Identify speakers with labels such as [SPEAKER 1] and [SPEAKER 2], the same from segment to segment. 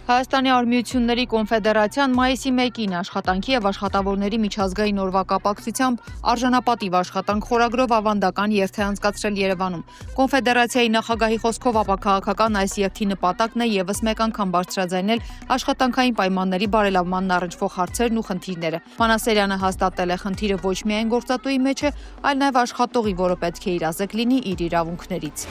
[SPEAKER 1] Հայաստանի արհմիությունների կոնֆեդերացիան մայիսի 1-ին աշխատանքի եւ աշխատավորների միջազգային օրվա կապակցությամբ արժանապատիվ աշխատանք խորագրով ավանդական երթ է անցկացրել Երևանում։ Կոնֆեդերացիայի նախագահի խոսքով ապաքաղաքական այս երթի նպատակն է եւս մեկ անգամ բարձրաձայնել աշխատանքային պայմանների բարելավմանն առնչվող հարցերն ու խնդիրները։ Մանասերյանը հաստատել է, խնդիրը ոչ միայն գործատուի մեջ է, այլ նաեւ աշխատողի, որը պետք է իրազեկ լինի իր իրավունքներից։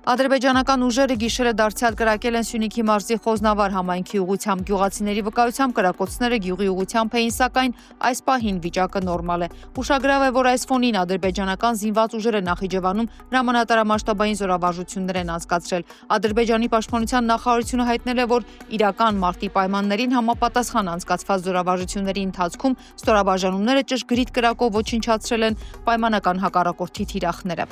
[SPEAKER 1] Ադրբեջանական ուժերը գիշերը դարձյալ կրակել են Սյունիքի մարզի Խոզնավար համայնքի ուղղությամբ։ Գյուղացիների վկայությամբ կրակոցները գյուղի ուղղությամբ էին, սակայն այս պահին վիճակը նորմալ է։ Ուշագրավ է, որ այս ֆոնին ադրբեջանական զինված ուժերը Նախիջևանում հրամանատարամասշտաբային զորավարժություններ են անցկացրել։ Ադրբեջանի պաշտպանության նախարարությունը հայտնել է, որ իրական մարտի պայմաններին համապատասխան անցկացված զորավարժությունների ընթացքում ստորաբաժանումները ճշգրիտ կրակով ոչնչացրել են պայմանական հակառակորդի թիրախները։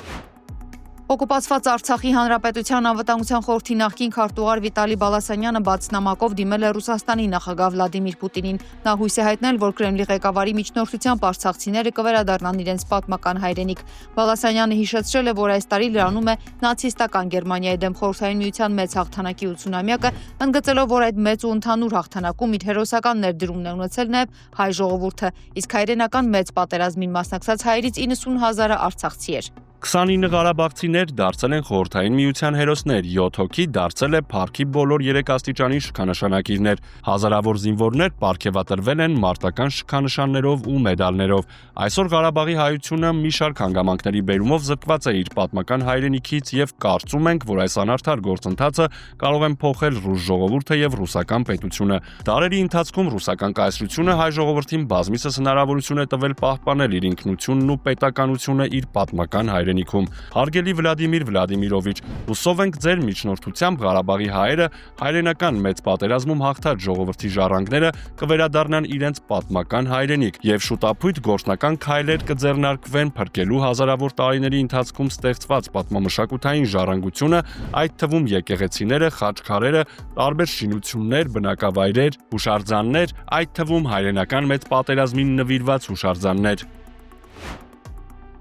[SPEAKER 1] Օկուպացված Արցախի Հանրապետության անվտանգության խորհրդի նախկին քարտուղար Վիտալի Բալասանյանը բաց նամակով դիմել է Ռուսաստանի նախագահ Վլադիմիր Պուտինին։ Նա հույս է հայտնել, որ Կրեմլի ղեկավարի միջնորդությամբ արցախցիները կվերադառնան իրենց պատմական հայրենիք։ Բալասանյանը հիշեցրել է, որ այս տարի լրանում է նացիստական Գերմանիայի դեմ Խորհրդային Միության մեծ հաղթանակի 80-ամյակը, ընդգծելով, որ այդ մեծ ու ընդհանուր հաղթանակում իր հերոսական ներդրումն է ունեցել նաև հայ ժողովուրդը, իսկ հայրենական մեծ պատերազմին մասնակցած հայերից 90,000-ը արցախցի էր։
[SPEAKER 2] 29 ղարաբաղցիներ դարձել են Խորհրդային Միության հերոսներ, 7 հոգի դարձել է Փառքի բոլոր 3 աստիճանի շքանշանակիրներ, հազարավոր զինվորներ պարգևատրվել են մարտական շքանշաններով ու մեդալներով։ Այսօր Ղարաբաղի հայությունը մի շարք հանգամանքների բերումով զրկված է իր պատմական հայրենիքից եւ կարծում ենք, որ այս անարդար գործընթացը կարող են փոխել ռուս ժողովուրդը եւ ռուսական պետությունը։ Դարերի ընթացքում ռուսական կայսրությունը հայ ժողովրդին բազմիցս հնարավորություն է տվել պահպանել իր ինքնությունն ու պետականությունը իր պատմական հայրենիքում։ Հարգելի Վլադիմիր Վլադիմիրովիչ, հուսով ենք ձեր միջնորդությամբ Ղարաբաղի հայերը հայրենական մեծ պատերազմում հաղթած ժողովրդի ժառանգները կվերադառնան իրենց պատմական հայրենիք եւ շուտապույտ գործնական քայլեր կձեռնարկվեն փրկելու հազարավոր տարիների ընթացքում ստեղծված պատմամշակութային ժառանգությունը, այդ թվում եկեղեցիները, խաչքարերը, տարբեր շինություններ, բնակավայրեր, հուշարձաններ, այդ թվում հայրենական մեծ պատերազմին նվիրված հուշարձաններ։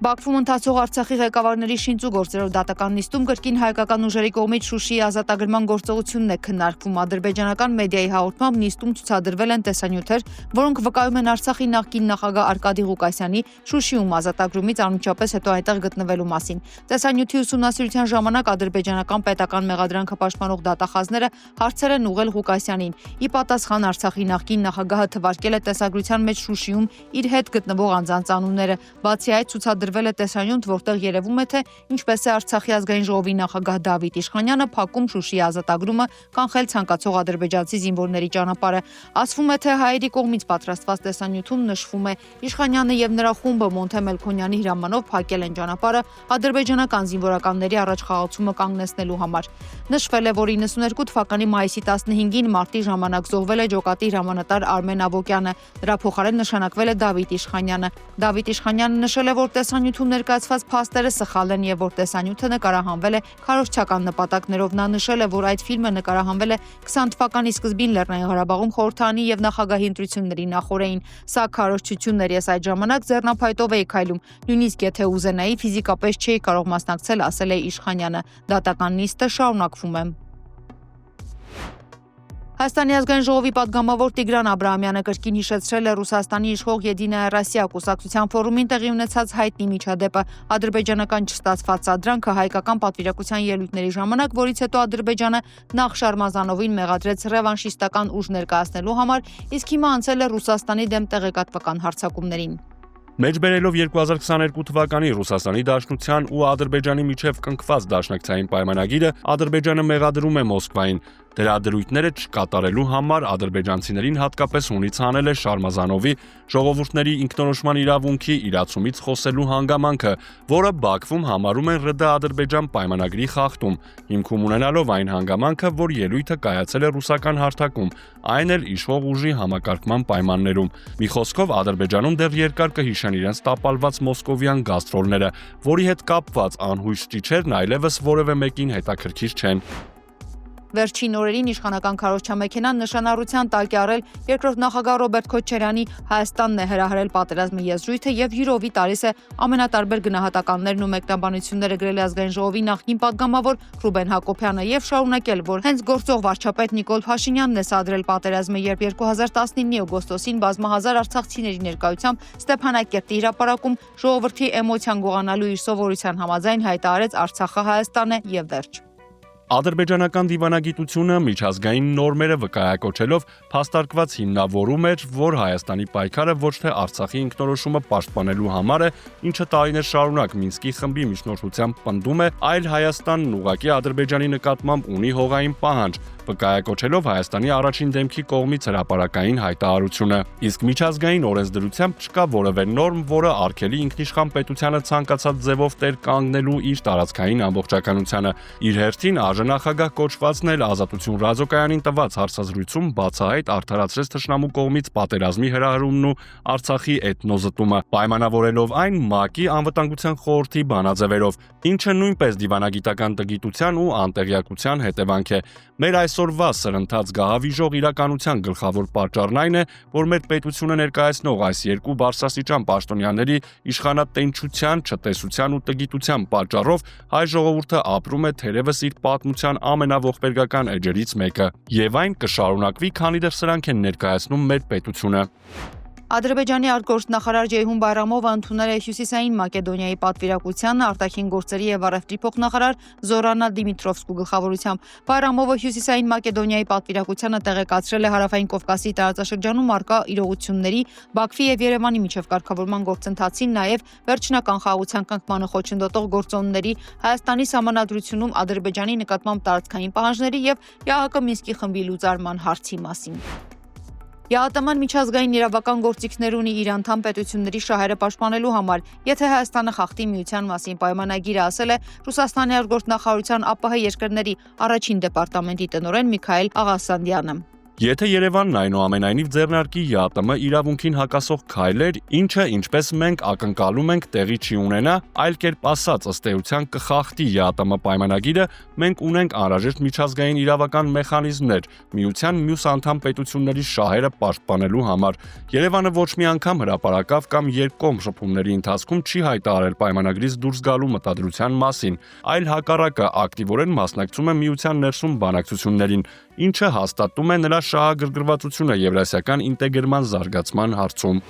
[SPEAKER 1] Բաքվում ընթացող Արցախի ղեկավարների շինծուգործերով դատական նիստում կրկին հայկական ուժերի կողմից Շուշիի ազատագրման գործողությունն է քննարկվում։ Ադրբեջանական մեդիայի հաղորդմամբ նիստում ցուցադրվել են տեսանյութեր, որոնք վկայում են Արցախի նախկին նախագահ Արկադի Ղուկասյանի Շուշիում ազատագրումից անմիջապես հետո այնտեղ գտնվելու մասին։ Տեսանյութի ուսումնասիրության ժամանակ ադրբեջանական պետական մեղադրանքը պաշտպանող դատախազները հարցեր են ուղղել Ղուկասյանին։ Ի պատասխան Արցախի նախկին նախագահը թվարկել է տեսագրության մեջ Շուշիում իր հետ գտնվող անձանց անունները։ Բացի այդ ցուցադրվել է տեսանյութ, որտեղ երևում է, թե ինչպես է Արցախի ազգային ժողովի նախագահ Դավիթ Իշխանյանը փակում Շուշիի ազատագրումը կանխել ցանկացող ադրբեջանցի զինվորների ճանապարհը։ Ասվում է, թե հայերի կողմից պատրաստված տեսանյութում նշվում է Իշխանյանը եւ նրա խումբը Մոնթե Մելքոնյանի հրամանով փակել են ճանապարհը ադրբեջանական զինվորականների առաջխաղացումը կանգնեցնելու համար։ Նշվել է, որ 92 թվականի մայիսի 15-ին մարտի ժամանակ զոհվել է ջոկատի հրամանատար Արմեն Ավոկյանը։ Դրա փոխարեն նշանակվել է Դավիթ Իշխանյանը։ Դավիթ Իշխանյանը նշել է, որ տեսանյութում ներկայացված փաստերը սխալ են եւ որ տեսանյութը նկարահանվել է քարոզչական նպատակներով։ Նա նշել է, որ այդ ֆիլմը նկարահանվել է 20 թվականի սկզբին Լեռնային Ղարաբաղում խորհրդանի եւ նախագահի ընտրությունների նախօրեին։ Սա քարոզչություններ, ես այդ ժամանակ ձեռնափայտով էի քայլում, նույնիսկ եթե ուզենայի ֆիզիկապես չէի կարող մասնակցել, ասել է Իշխանյանը։ Դատական նիստը շարունակվում է։ Հայաստանի ազգային ժողովի պատգամավոր Տիգրան Աբրահամյանը կրկին հիշեցրել է Ռուսաստանի իշխող Եդինայա Ռոսիա կուսակցության ֆորումին տեղի ունեցած հայտնի միջադեպը, ադրբեջանական չստացված սադրանքը հայկական պատվիրակության ելույթների ժամանակ, որից հետո Ադրբեջանը նախ Շարմազանովին մեղադրեց ռևանշիստական ուժ ներկայացնելու համար, իսկ հիմա անցել է Ռուսաստանի դեմ տեղեկատվական հարձակումներին։
[SPEAKER 2] Մեջբերելով 2022 թվականի Ռուսաստանի Դաշնության ու Ադրբեջանի միջև կնքված դաշնակցային պայմանագիրը, Ադրբեջանը մեղադրում է Մոսկվային դրա դրույթները չկատարելու համար ադրբեջանցիներին հատկապես հունից հանել է Շարմազանովի ժողովուրդների ինքնորոշման իրավունքի իրացումից խոսելու հանգամանքը, որը Բաքվում համարում են ՌԴ-Ադրբեջան պայմանագրի խախտում, հիմքում ունենալով այն հանգամանքը, որ ելույթը կայացել է ռուսական հարթակում, այն էլ իշխող ուժի համակարգման պայմաններում։ Մի խոսքով Ադրբեջանում դեռ երկար կհիշեն իրենց տապալված մոսկովյան գաստրոլները, որի հետ կապված անհույս ճիչերն այլևս որևէ մեկին հետաքրքիր չեն։
[SPEAKER 1] Վերջին օրերին իշխանական քարոզչամեքենան նշանառության տակ է առել երկրորդ նախագահ Ռոբերտ Քոչարյանի Հայաստանն է հրահրել պատերազմի եզրույթը եւ յուրովի տալիս է ամենատարբեր գնահատականներն ու մեկնաբանությունները գրել ազգային ժողովի նախկին պատգամավոր Ռուբեն Հակոբյանը եւ շարունակել, որ հենց գործող վարչապետ Նիկոլ Փաշինյանն է սադրել պատերազմը, երբ 2019-ի օգոստոսին բազմահազար արցախցիների ներկայությամբ Ստեփանակերտի հրապարակում ժողովրդի էմոցիան գողանալու իր սովորության համաձայն հայտարարեց Արցախը Հայաստան է եւ վերջ։
[SPEAKER 2] Ադրբեջանական դիվանագիտությունը միջազգային նորմերը վկայակոչելով փաստարկված հիմնավորում էր, որ Հայաստանի պայքարը ոչ թե Արցախի ինքնորոշումը պաշտպանելու համար է, ինչը տարիներ շարունակ Մինսկի խմբի միջնորդությամբ պնդում է, այլ Հայաստանն ուղղակի Ադրբեջանի նկատմամբ ունի հողային պահանջ, վկայակոչելով Հայաստանի առաջին դեմքի կողմից հրապարակային հայտարարությունը։ Իսկ միջազգային օրենսդրությամբ չկա որևէ նորմ, որը արգելի ինքնիշխան պետությանը ցանկացած ձևով տեր կանգնելու իր տարածքային ամբողջականությանը։ Իր հերթին Նախագահ կոչվածն էլ Ազատություն ռադիոկայանին տված հարցազրույցում բացահայտ արդարացրեց թշնամու կողմից պատերազմի հրահրումն ու Արցախի էթնոզտումը, պայմանավորելով այն ՄԱԿ-ի անվտանգության խորհրդի բանաձևերով, ինչը նույնպես դիվանագիտական տգիտության ու անտեղյակության հետևանք է։ Մեր այսօրվա սրընթաց գահավիժող իրականության գլխավոր պատճառն այն է, որ մեր պետությունը ներկայացնող այս երկու բարձրաստիճան պաշտոնյաների իշխանատենչության, չտեսության ու տգիտության պատճառով հայ ժողովուրդը ապրում է թերևս իր պատմության ամենաողբերգական էջերից մեկը, եւ այն կշարունակվի, քանի դեռ սրանք են ներկայացնում մեր պետությունը։
[SPEAKER 1] Ադրբեջանի արտգործնախարար Ջեյհուն Բայրամովը ընդունել է Հյուսիսային Մակեդոնիայի պատվիրակությանը արտաքին գործերի եւ առևտրի փոխնախարար Զորանա Դիմիտրովսկու գլխավորությամբ։ Բայրամովը Հյուսիսային Մակեդոնիայի պատվիրակությանը տեղեկացրել է Հարավային Կովկասի տարածաշրջանում արկա իրողությունների, Բաքվի եւ Երևանի միջև կարգավորման գործընթացին, նաեւ վերջնական խաղաղության կանգնմանը խոչընդոտող գործոնների, Հայաստանի սահմանադրությունում Ադրբեջանի նկատմամբ տարածքային պահանջների եւ ԵԱՀԿ Մինսկի խմբի լուծարման հարցի մասին։ ԵԱՏՄ-ն միջազգային իրավական գործիքներ ունի իր անդամ պետությունների շահերը պաշտպանելու համար, եթե Հայաստանը խախտի միության մասին պայմանագիրը, ասել է Ռուսաստանի արտգործնախարարության ԱՊՀ երկրների առաջին դեպարտամենտի տնօրեն Միքայել Աղասանդյանը։
[SPEAKER 2] Եթե Երևանն այնուամենայնիվ ձեռնարկի ԵԱՏՄ իրավունքին հակասող քայլեր, ինչը ինչպես մենք ակնկալում ենք տեղի չի ունենա, այլ կերպ ասած ըստ էության կխախտի ԵԱՏՄ պայմանագիրը, մենք ունենք անհրաժեշտ միջազգային իրավական մեխանիզմներ միության մյուս անդամ պետությունների շահերը պաշտպանելու համար։ Երևանը ոչ մի անգամ հրապարակավ կամ երկկողմ շփումների ընթացքում չի հայտարարել պայմանագրից դուրս գալու մտադրության մասին, այլ հակառակը ակտիվորեն մասնակցում է միության ներսում բանակցություններին, ինչը հաստատում է նրա շահագրգռվածությունը եվրասիական ինտեգրման զարգացման հարցում։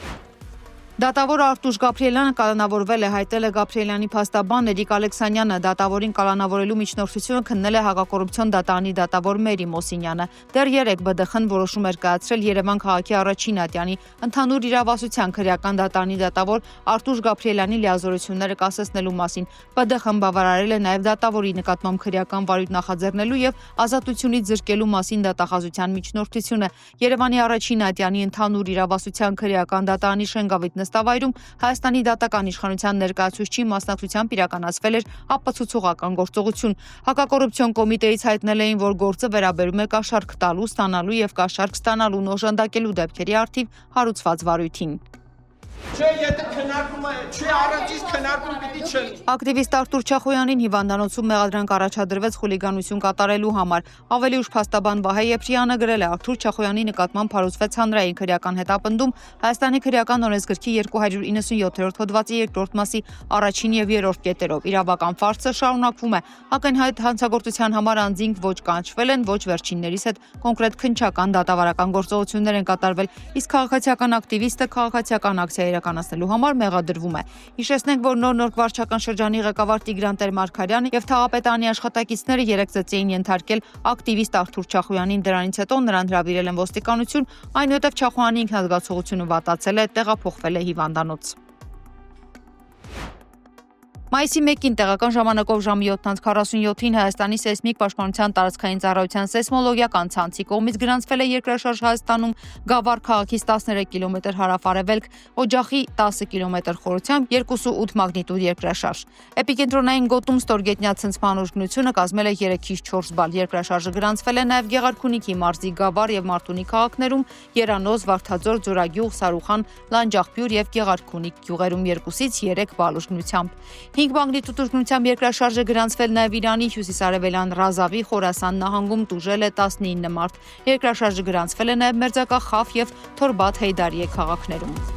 [SPEAKER 1] Դատավոր Արտուշ Գաբրիելյանը կալանավորվել է, հայտել է Գաբրիելյանի փաստաբան Էրիկ Ալեքսանյանը, դատավորին կալանավորելու միջնորդությունը քննել է հակակոռուպցիոն դատարանի դատավոր Մերի Մոսինյանը։ Դեռ 3 ԲԴԽ-ն որոշում էր կայացրել Երևան քաղաքի առաջին ատյանի ընդհանուր իրավասության քրեական դատարանի դատավոր Արտուշ Գաբրիելյանի լիազորությունները կասեցնելու մասին։ ԲԴԽ-ն բավարարել է նաև դատավորի նկատմամբ քրեական վարույթ նախաձեռնելու եւ ազատությունից զրկելու մասին դատախազության միջնորդությունը։ Երևանի առաջին ատյանի ընդհանուր իրավասության քրեական դատարանի շենգավիթ նստավայրում Հայաստանի դատական իշխանության ներկայացուցչի մասնակցությամբ իրականացվել էր ապացուցողական գործողություն։ Հակակոռուպցիոն կոմիտեից հայտնել էին, որ գործը վերաբերում է կաշառք տալու, ստանալու եւ կաշառք ստանալուն օժանդակելու դեպքերի առթիվ հարուցված վարույթին։
[SPEAKER 3] Չէ, եթե քննարկումը չի առաջից քննարկում պիտի չլինի։
[SPEAKER 1] Ակտիվիստ Արտուր Չախոյանին հիվանդանոցում մեղադրանք առաջադրվեց խուլիգանություն կատարելու համար։ Ավելի ուշ փաստաբան Վահե Եփրյանը գրել է Արտուր Չախոյանի նկատմամբ հարուցվեց հանրային քրեական հետապնդում Հայաստանի քրեական օրենսգրքի 297-րդ հոդվածի 2-րդ մասի առաջին եւ 3-րդ կետերով։ Իրավական ֆարսը շարունակվում է։ Ակնհայտ հանցագործության համար անձինք ոչ կանչվել են, ոչ վերջիններիս հետ կոնկրետ քննչական դատավարական գործողություններ են կատարվել, իսկ քաղաքացիական ակտիվիստը քաղաքացիական ակցիա իրականացնելու համար մեղադրվում է։ Հիշեցնենք, որ նոր վարչական շրջանի ղեկավար Տիգրան Տեր-Մարգարյանը եւ թաղապետարանի աշխատակիցները 3 ծեծի էին ենթարկել ակտիվիստ Արտուր Չախոյանին, դրանից հետո նրան հրավիրել են ոստիկանություն, այնուհետև Չախոյանի ինքնազգացողությունը վատացել է, տեղափոխվել է հիվանդանոց։ Մայիսի 1-ին տեղական ժամանակով ժամը 7:47-ին Հայաստանի սեյսմիկ պաշտպանության տարածքային ծառայության սեյսմոլոգիական ցանցի կողմից գրանցվել է երկրաշարժ Հայաստանում Գավառ քաղաքից 13 կիլոմետր հարավ-արևելք, Օջախի 10 կիլոմետր խորությամբ 2.8 մագնիտուդ երկրաշարժ։ Էպիկենտրոնային գոտում ստորգետնյա ցնցման ուժգնությունը կազմել է 3.4 բալ։ Երկրաշարժը գրանցվել է նաև Գեղարքունիքի մարզի Գավառ եւ Մարտունի քաղաքներում, Երանոց, Վարդաձոր, Ձորագյուղ, Սարուխան, Լանջախբյուր եւ Գեղարքունիք գյուղերում 2-ից 3 բալ ուժգնությամբ։ 5 մագնիտուդ ուժգնությամբ երկրաշարժը գրանցվել նաև Իրանի հյուսիսարևելյան Ռազավի Խորասան նահանգում, տուժել է 19 մարդ։ Երկրաշարժը գրանցվել է նաև Մերձակա Խաֆ եւ Թորբաթ Հեյդարիե քաղաքներում։